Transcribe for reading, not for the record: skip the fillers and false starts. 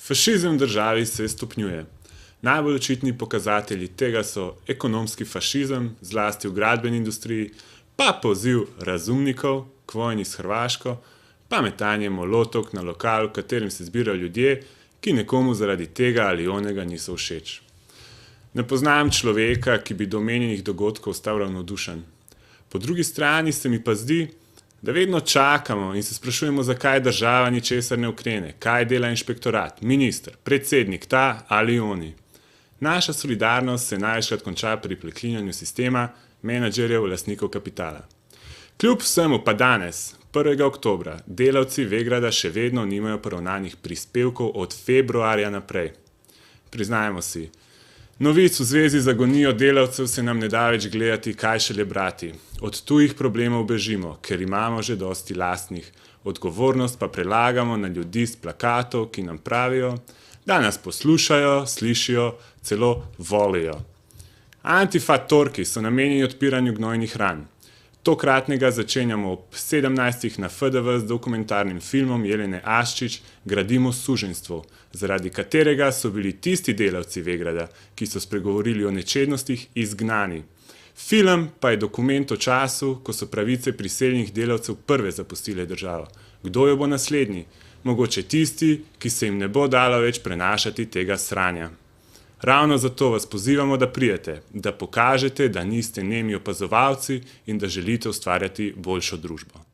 Fašizem v državi se stopnjuje. Najbolj očitni pokazatelji tega so ekonomski fašizem, zlasti v gradbeni industriji, pa poziv razumnikov k vojni s Hrvaško, pa metanje molotovk na lokal, v katerem se zbirajo ljudje, ki nekomu zaradi tega ali onega niso všeč. Ne poznam človeka, ki bi do omenjenih dogodkov ostal ravnodušen. Po drugi strani se mi pa zdi, da vedno čakamo in se sprašujemo, zakaj država ničesar ne ukrene, kaj dela inšpektorat, minister, predsednik, ta ali oni. Naša solidarnost se največkrat konča pri preklinjanju sistema, menedžerjev, lastnikov kapitala. Kljub vsemu pa danes, 1. oktobra, delavci Vegrada še vedno nimajo poravnanih prispevkov od februarja naprej. Priznajmo si, novic v zvezi z agonijo delavcev se nam ne da več gledati, kaj šele brati. Od tujih problemov bežimo, ker imamo že dosti lastnih. Odgovornost pa prelagamo na ljudi s plakatov, ki nam pravijo, da nas poslušajo, slišijo, celo volijo. Antifa torki so namenjeni odpiranju gnojnih ran. Tokratnega začenjamo ob 17. na FDV z dokumentarnim filmom Jelene Aščič Gradimo suženjstvo, zaradi katerega so bili tisti delavci Vegrada, ki so spregovorili o nečednostih, izgnani. Film pa je dokument o času, ko so pravice priseljenih delavcev prve zapustile državo. Kdo jo bo naslednji? Mogoče tisti, ki se jim ne bo dalo več prenašati tega sranja. Ravno zato vas pozivamo, da pridete, da pokažete, da niste nemi opazovalci in da želite ustvarjati boljšo družbo.